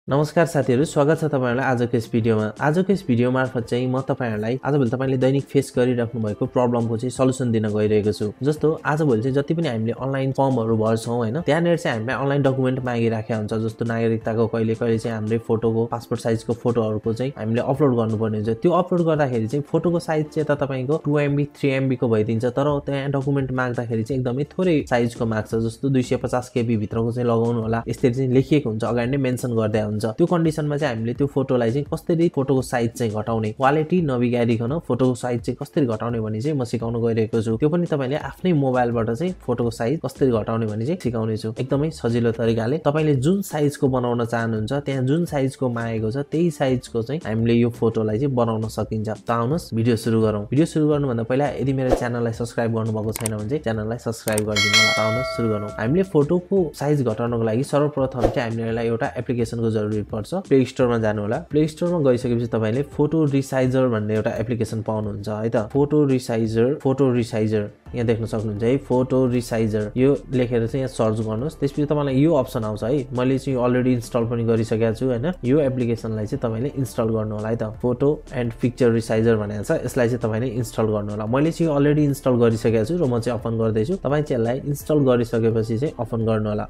नमस्कार साथीहरु, स्वागत छ तपाईहरुलाई आजको यस भिडियोमा। आजको यस भिडियो मार्फत चाहिँ म तपाईहरुलाई आजभोलि तपाईले दैनिक फेस गरिराख्नु भएको प्रब्लमको चाहिँ सल्युसन दिन गइरहेको छु। जस्तो आजभोलि चाहिँ जति पनि हामीले अनलाइन फर्महरु भर्छौं हैन, त्यहाँनेर चाहिँ हामीलाई अनलाइन डकुमेन्ट मागिराखेको हुन्छ। जस्तो नागरिकताको कहिले चाहिँ हामीले फोटोको पासपोर्ट साइजको फोटोहरुको चाहिँ हामीले अपलोड गर्नुपर्ने हुन्छ। त्यो अपलोड गर्दाखेरि चाहिँ फोटोको साइज चाहिँ त तपाईको 2MB 3MB को भइदिन्छ, तर त्यहाँ डकुमेन्ट माग्दाखेरि चाहिँ एकदमै थोरै साइजको माग्छ। जस्तो 250 KB भित्रको चाहिँ लगाउनु होला, यसरी चाहिँ लेखिएको हुन्छ, अगाडि नै मेन्सन गर्दै हुन्छ। त्यो कन्डिसनमा चाहिँ हामीले त्यो फोटोलाई चाहिँ कसरी फोटोको साइज चाहिँ घटाउने, क्वालिटी नबिगारिकन फोटोको साइज चाहिँ कसरी घटाउने भनी चाहिँ म सिकाउन गइरहेको छु। त्यो पनि तपाईले आफ्नै मोबाइलबाट चाहिँ फोटोको साइज कसरी घटाउने भनी चाहिँ सिकाउने छु, एकदमै सजिलो तरिकाले। तपाईले जुन साइजको बनाउन चाहनुहुन्छ, त्यहाँ जुन साइजको मागेको छ त्यही साइजको चाहिँ हामीले यो फोटोलाई चाहिँ बनाउन सकिन्छ। त आउनुस् भिडियो सुरु गरौँ। भिडियो सुरु गर्नुभन्दा पहिला यदि मेरो च्यानललाई सब्स्क्राइब गर्नुभएको छैन भने चाहिँ च्यानललाई सब्स्क्राइब गरिदिनु होला। त आउनुस् सुरु गरौँ। हामीले फोटोको साइज घटाउनको लागि सर्वप्रथम चाहिँ हामीलाई एउटा एप्लिकेसनको जरुरी पर्छ। प्ले स्टोरमा जानु होला। प्ले स्टोरमा गइसकेपछि तपाईले फोटो रिसाइजर भन्ने एउटा एप्लिकेसन पाउनुहुन्छ है त। फोटो रिसाइजर यहाँ देख्न सक्नुहुन्छ है, फोटो रिसाइजर यो लेखेर चाहिँ यहाँ सर्च गर्नुहोस्। त्यसपछि तपाईलाई यो अप्सन आउँछ है। मैले चाहिँ अलरेडी इन्स्टल पनि गरिसकेको छु हैन। यो एप्लिकेसनलाई चाहिँ तपाईले इन्स्टल गर्नु होला है त। फोटो एन्ड पिक्चर रिसाइजर भनेको छ, यसलाई चाहिँ तपाईले इन्स्टल गर्नु होला। मैले चाहिँ अलरेडी इन्स्टल गरिसकेको छु र म चाहिँ ओपन गर्दै छु। तपाई चाहिँ यसलाई इन्स्टल गरिसकेपछि चाहिँ ओपन गर्नु होला।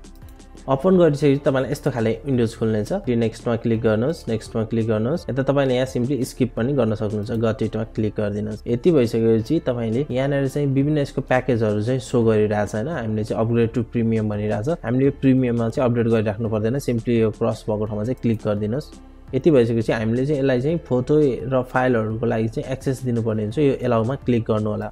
ओपन गरिसकेपछि तपाईलाई यस्तो खाले विन्डोज खुल्नेछ। यो नेक्स्टमा क्लिक गर्नुहोस्, नेक्स्टमा क्लिक गर्नुहोस्। यता तपाईले यहाँ सिम्पली स्किप पनि गर्न सक्नुहुन्छ, गट इटमा क्लिक गरिदिनुहोस्। यति भइसकेपछि तपाईले यहाँनेर चाहिँ विभिन्न यसको प्याकेजहरु चाहिँ शो गरिरहेछ हैन। हामीले चाहिँ अपग्रेड टु प्रिमियम भनिरहेछ। हामीले यो प्रिमियममा चाहिँ अपडेट गरिराख्नु पर्दैन, सिम्पली यो क्रस भएको ठाउँमा चाहिँ क्लिक गरिदिनुहोस्। यति भइसकेपछि हामीले चाहिँ यसलाई चाहिँ फोटो र फाइलहरुको लागि चाहिँ एक्सेस दिनुपर्ने हुन्छ। यो एलाउमा क्लिक गर्नु होला।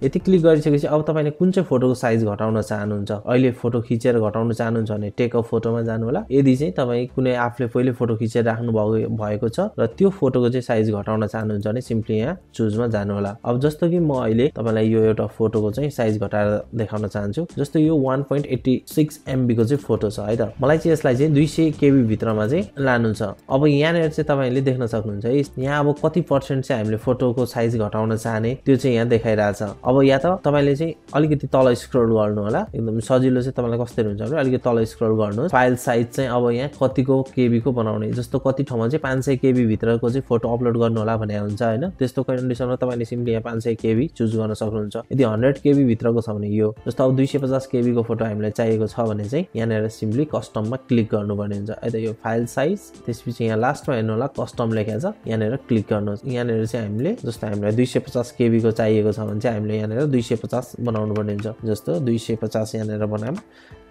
यति क्लिक गरिसकेपछि अब तपाईले कुन चाहिँ फोटोको साइज घटाउन चाहनुहुन्छ, अहिले फोटो खिचेर घटाउन चाहनुहुन्छ भने टेक अ फोटोमा जानु होला। यदि चाहिँ तपाई कुनै आफूले पहिले फोटो खिचेर राख्नु भएको छ र त्यो फोटोको चाहिँ साइज घटाउन चाहनुहुन्छ भने सिम्पली यहाँ चुजमा जानु होला। अब जस्तो कि म अहिले तपाईलाई यो एउटा फोटोको चाहिँ साइज घटाएर देखाउन चाहन्छु। जस्तो यो 1.86 MB को चाहिँ फोटो छ है त। मलाई चाहिँ यसलाई चाहिँ 200 KB भित्रमा चाहिँ लानु छ। अब यहाँनेर चाहिँ तपाईले देख्न सक्नुहुन्छ है, यहाँ अब कति % चाहिँ हामीले फोटोको साइज घटाउन चाहने त्यो चाहिँ यहाँ देखाइरहेछ। अब या त तपाईले चाहिँ अलिकति तल स्क्रल गर्नु होला। एकदम सजिलो चाहिँ तपाईलाई कसरी हुन्छ भने अलिकति तल स्क्रल गर्नुहोस्। फाइल साइज चाहिँ अब यहाँ कतिको KB को बनाउने, जस्तो कति ठाउँमा चाहिँ 500 KB भित्रको चाहिँ फोटो अपलोड गर्नु होला भने हुन्छ हैन। त्यस्तो कन्डिसनमा तपाईले सिम्पली यहाँ 500 KB चुज गर्न सक्नुहुन्छ। यदि 100 KB भित्रको छ भने यो, जस्तो अब 250 KB को फोटो हामीलाई चाहिएको छ भने चाहिँ यहाँनेर सिम्पली कस्टममा क्लिक गर्नुपर्ने हुन्छ। है त यो फाइल साइज, त्यसपछि यहाँ लास्टमा हेर्नु होला कस्टम लेखेको छ, यहाँनेर क्लिक गर्नुहोस्। यहाँनेर चाहिँ हामीले जस्तो हामीलाई 250 KB को चाहिएको छ भने चाहिँ हामीले यहाँनेर 250 बनाउनु पर्ने हुन्छ। जस्तो 250 यहाँनेर बनाम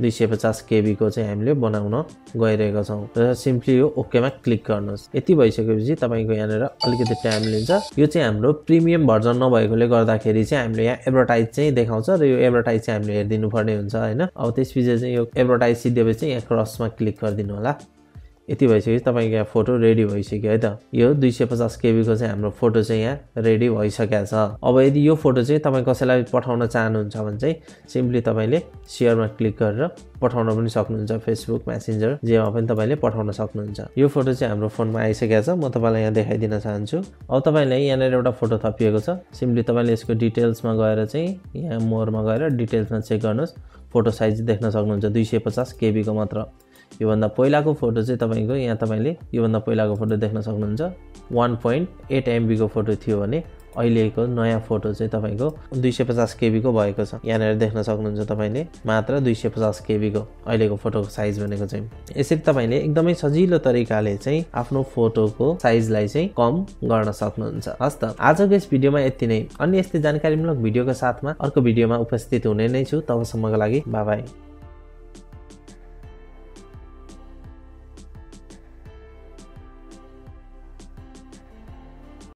250 KB को चाहिँ हामीले बनाउन गइरहेका छौं र सिम्पली यो ओकेमा क्लिक गर्नुहोस्। यति भइसकेपछि तपाईको यहाँनेर अलिकति टाइम लिन्छ। यो चाहिँ हाम्रो प्रिमियम भर्जन नभएकोले गर्दाखेरि चाहिँ हामीले यहाँ एडभर्टाइज चाहिँ देखाउँछ र यो एडभर्टाइज चाहिँ हामीले हेर्दिनु पर्ने हुन्छ हैन। अब त्यसपछि चाहिँ यो एडभर्टाइज सिधेपछि यहाँ क्रसमा क्लिक गरिदिनु होला। यति भइसकेपछि तपाईको यहाँ फोटो रेडी भइसक्यो है त। यो 250 KB को चाहिँ हाम्रो फोटो चाहिँ यहाँ रेडी भइसकेको छ। अब यदि यो फोटो चाहिँ तपाई कसैलाई पठाउन चाहनुहुन्छ भने चाहिँ सिम्पली तपाईले शेयरमा क्लिक गरेर पठाउन पनि सक्नुहुन्छ। फेसबुक, मेसेन्जर जेमा पनि तपाईले पठाउन सक्नुहुन्छ। यो फोटो चाहिँ हाम्रो फोनमा आइसकेको छ। म तपाईलाई यहाँ देखाइदिन चाहन्छु। अब तपाईलाई यहाँनेर एउटा फोटो थपिएको छ। सिम्पली तपाईले यसको डिटेल्समा गएर चाहिँ यहाँ मोरमा गएर डिटेल्समा चेक गर्नुहोस्। फोटो साइज देख्न सक्नुहुन्छ 250 KB को मात्र। यो भन्दा पहिलाको फोटो चाहिँ तपाईको यहाँ तपाईले यो भन्दा पहिलाको फोटो देख्न सक्नुहुन्छ 1.8 MB को फोटो थियो भने अहिलेको नयाँ फोटो चाहिँ तपाईको 250 KB को भएको छ। यहाँनेर देख्न सक्नुहुन्छ तपाईले मात्र 250 KB को अहिलेको फोटोको साइज भनेको चाहिँ। यसरी तपाईले एकदमै सजिलो तरिकाले चाहिँ आफ्नो फोटोको साइजलाई चाहिँ कम गर्न सक्नुहुन्छ। हस् त, आजको यस भिडियोमा यति नै। अन्य यस्तै जानकारीमूलक भिडियोको साथमा अर्को भिडियोमा उपस्थित हुने नै छु। तबसम्मको लागि बाइ बाइ।